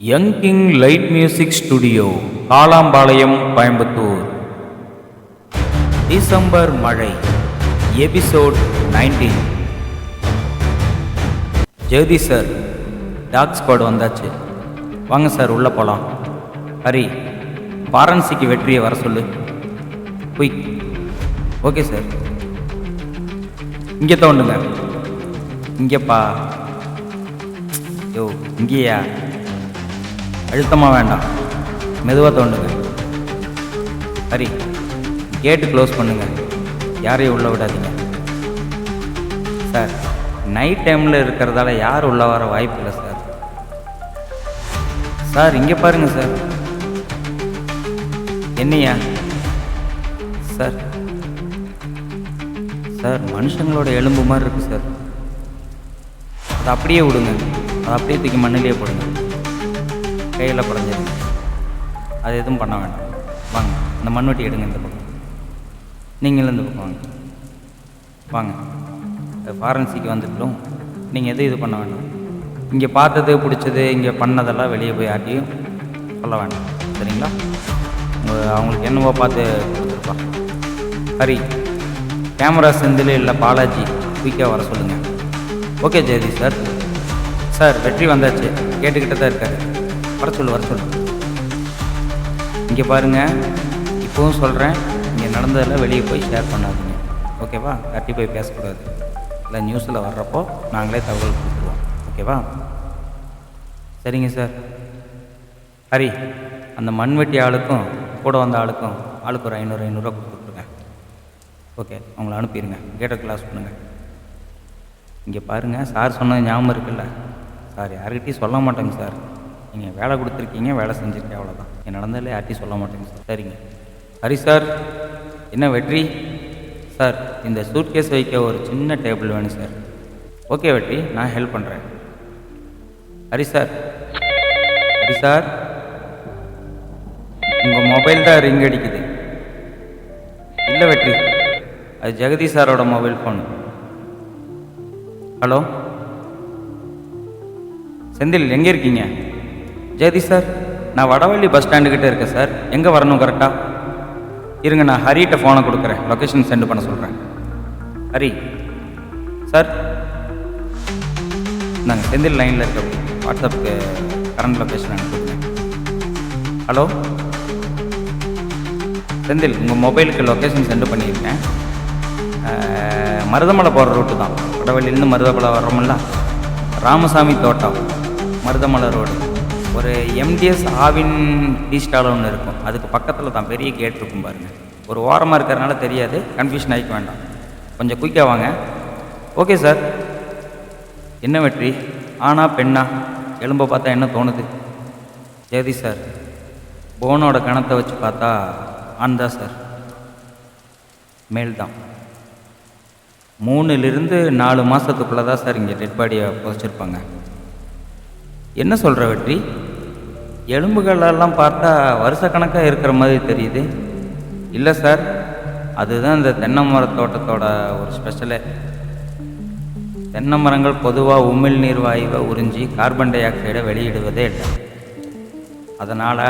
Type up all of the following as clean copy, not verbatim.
Young king light music studio, Kalampalayam, Coimbatore. December மழை, episode 19. Jegathi sir, dog squad வந்தாச்சு. வாங்க sir, உள்ளே போகலாம். ஹரி, ஃபாரன்சிக்கு வெற்றியை வர சொல்லு. குயிக். Okay sir. இங்கே தோண்டுங்க. இங்கேப்பா. யோ, இங்கேயா? அழுத்தமாக வேண்டாம், மெதுவாக தோண்டுங்க. ஹரி, கேட்டு க்ளோஸ் பண்ணுங்க, யாரையும் உள்ளே விடாதீங்க. சார், நைட் டைமில் இருக்கிறதால யார் உள்ளே வர வாய்ப்பு இல்லை சார். சார், இங்கே பாருங்க சார். என்னையா சார்? சார், மனுஷங்களோட எலும்பு மாதிரி இருக்குது சார். அதை அப்படியே விடுங்க, அதை அப்படியே தூக்கி மண்ணிலேயே போடுங்க. கையில் படைஞ்சிருங்க, அது எதுவும் பண்ண வேண்டாம். வாங்க, இந்த மண்வெட்டி எடுங்க. இந்த பக்கம் நீங்களும் இந்த பக்கம் வாங்க. வாங்க, ஃபாரன்சிக்கு வந்துட்டோம். நீங்கள் எதுவும் இது பண்ண வேண்டாம். இங்கே பார்த்தது பிடிச்சது இங்கே பண்ணதெல்லாம் வெளியே போய் யார்ட்டையும் சொல்ல வேண்டாம், சரிங்களா? அவங்களுக்கு என்னவோ பார்த்து கொடுத்துருப்பா. ஹரி, கேமரா செந்தில் இல்லை பாலாஜி குயிக்காக வர சொல்லுங்கள். Okay Jayati sir. சார், வெற்றி வந்தாச்சு, கேட்டுக்கிட்டு தான் இருக்காரு. வர சொல்லு. இங்கே பாருங்கள், இப்போவும் சொல்கிறேன், இங்கே நடந்ததெல்லாம் வெளியே போய் ஷேர் பண்ணாதீங்க, ஓகேவா? கட்டி போய் பேசக்கூடாது. இல்லை, நியூஸில் வர்றப்போ நாங்களே தகவல் கொடுத்துருவோம், ஓகேவா? சரிங்க சார். ஹரி, அந்த மண்வெட்டி ஆளுக்கும் கூட வந்த ஆளுக்கும் ஆளுக்கு ஒரு 500 கொடுத்துட்ருங்க. ஓகே, அவங்கள அனுப்பிடுங்க. கேட்டை கிளாஸ் பண்ணுங்கள். இங்கே பாருங்கள், சார் சொன்னது ஞாபகம் இருக்குல்ல? சார், யார்கிட்டையும் சொல்ல மாட்டேங்க சார். நீங்கள் வேலை கொடுத்துருக்கீங்க, வேலை செஞ்சுருக்கேன், அவ்வளோதான். என் நடந்ததில் யார்ட்டையும் சொல்ல மாட்டேங்க சார். சரிங்க. ஹரி சார். என்ன வெற்றி சார்? இந்த சூட்கேஸ் வைக்க ஒரு சின்ன டேபிள் வேணும் சார். ஓகே வெற்றி, நான் ஹெல்ப் பண்ணுறேன். ஹரி சார். ஹரி சார், உங்கள் மொபைல் தான் ரிங் அடிக்குது. இல்லை வெற்றி, அது ஜெகதி சாரோட மொபைல் ஃபோன். ஹலோ செந்தில், எங்கே இருக்கீங்க? ஜெகதி சார், நான் வடவள்ளி பஸ் ஸ்டாண்டுக்கிட்டே இருக்கேன் சார். எங்கே வரணும் கரெக்டாக? இருங்க, நான் ஹரிகிட்ட ஃபோனை கொடுக்குறேன், லொக்கேஷன் சென்ட் பண்ண சொல்கிறேன். ஹரி சார், நாங்கள் செந்தில் லைனில் இருக்க, வாட்ஸ்அப்புக்கு கரண்ட் லொக்கேஷன் அனுப்பிடுங்க. ஹலோ செந்தில், உங்கள் மொபைலுக்கு லொக்கேஷன் சென்ட் பண்ணியிருக்கேன். மருதமலை போகிற ரூட்டு தான். வடவள்ளியிலேருந்து மருதமலை வர்றோம்ல, ராமசாமி தோட்டம், மருதமலை ரோடு. ஒரு எம்டிஎஸ் ஆவின் டீ ஸ்டால் ஒன்று இருக்கும், அதுக்கு பக்கத்தில் தான் பெரிய கேட் இருக்கும் பாருங்கள். ஒரு ஓரமாக இருக்கிறதுனால தெரியாது, கன்ஃபியூஷன் ஆகிக்க வேண்டாம். கொஞ்சம் குயிக்காக வாங்க. Okay sir. என்ன வெற்றி, ஆனா பெண்ணா? எலும்பை பார்த்தா என்ன தோணுது? ஜெகதி சார், போனோட கணத்தை வச்சு பார்த்தா ஆண் தான் சார், மேல் தான். 3-4 மாதத்துக்குள்ளே தான் சார் இங்கே டெட் பாடியை புதைச்சிருப்பாங்க. என்ன சொல்கிற வெற்றி? எலும்புகளெல்லாம் பார்த்தா வருஷக்கணக்காக இருக்கிற மாதிரி தெரியுது. இல்லை சார், அதுதான் இந்த தென்னை மர தோட்டத்தோட ஒரு ஸ்பெஷலே. தென்னை மரங்கள் பொதுவாக உமிழ்நீர் வாயுவை உறிஞ்சி கார்பன் டை ஆக்சைடை வெளியிடுவதே இல்லை. அதனால்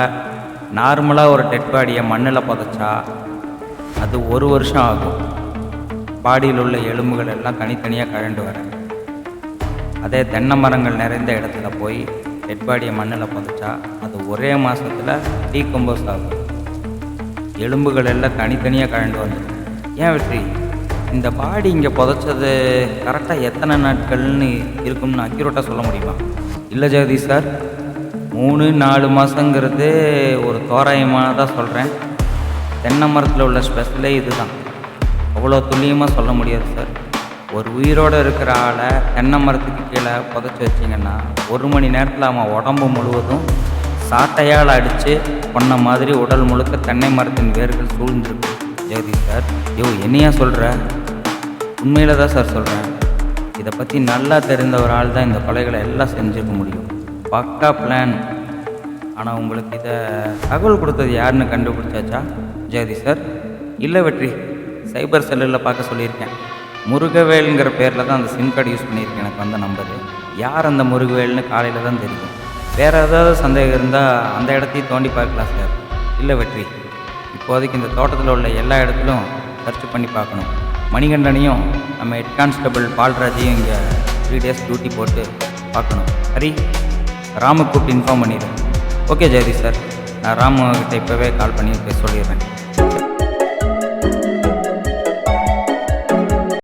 நார்மலாக ஒரு டெட் பாடியை மண்ணில் புதைச்சா அது 1 வருஷம் ஆகும். பாடியில் உள்ள எலும்புகள் எல்லாம் தனித்தனியாக கழண்டு வர. அதே தென்னை மரங்கள் நிறைந்த இடத்துல போய் டெட் பாடியை மண்ணில் புதைச்சா அது ஒரே மாதத்தில் டீகம்போஸ் ஆகும். எலும்புகள் எல்லாம் தனித்தனியாக கழண்டு வந்துடும். ஏன் வெற்றி, இந்த பாடி இங்கே புதைச்சது கரெக்டாக எத்தனை நாட்கள்னு இருக்கும்னு அக்யூரேட்டாக சொல்ல முடியுமா? இல்லை ஜெகதி சார், 3-4 மாதங்கிறது ஒரு தோராயமானதாக சொல்கிறேன். தென்னை மரத்தில் உள்ள ஸ்பெஷலே இதுதான். அவ்வளோ துல்லியமாக சொல்ல முடியாது சார். ஒரு உயிரோடு இருக்கிற ஆளை தென்னை மரத்துக்கு கீழே புதைச்சி வச்சிங்கன்னா 1 மணி நேரத்தில் அவன் உடம்பு முழுவதும் சாட்டையால் அடித்து பண்ண மாதிரி உடல் முழுக்க தென்னை மரத்தின் வேர்கள் சூழ்ந்துருக்கு. ஜெகதி சார், என்னையா சொல்கிற? உண்மையில் தான் சார் சொல்கிறேன். இதை பற்றி நல்லா தெரிந்த ஒரு ஆள் தான் இந்த கொலைகளை எல்லாம் செஞ்சுருக்க முடியும். பக்கா பிளான். ஆனால் உங்களுக்கு இதை தகவல் கொடுத்தது யாருன்னு கண்டுபிடிச்சாச்சா? ஜெகதி சார், இல்லை வெற்றி, சைபர் செல்லில் பார்க்க சொல்லியிருக்கேன். முருகவேலுங்கிற பேரில் தான் அந்த சிம் கார்டு யூஸ் பண்ணியிருக்கேன். எனக்கு வந்த நம்பரு. யார் அந்த முருகவேல்னு காலையில் தான் தெரியும். வேறு ஏதாவது சந்தேகம் இருந்தால் அந்த இடத்தையும் தோண்டி பார்க்கலாம் சார். இல்லை வெற்றி, இப்போதைக்கு இந்த தோட்டத்தில் உள்ள எல்லா இடத்துலையும் சர்ச் பண்ணி பார்க்கணும். மணிகண்டனையும் நம்ம ஹெட் கான்ஸ்டபிள் பால்ராஜையும் இங்கே 3 days டியூட்டி போட்டு பார்க்கணும். சரி, ராமு கூப்பிட்டு இன்ஃபார்ம் பண்ணிடுறேன். ஓகே ஜெயதீஷ் சார், நான் ராமு கிட்ட இப்போவே கால் பண்ணி பேச சொல்லிடுறேன்.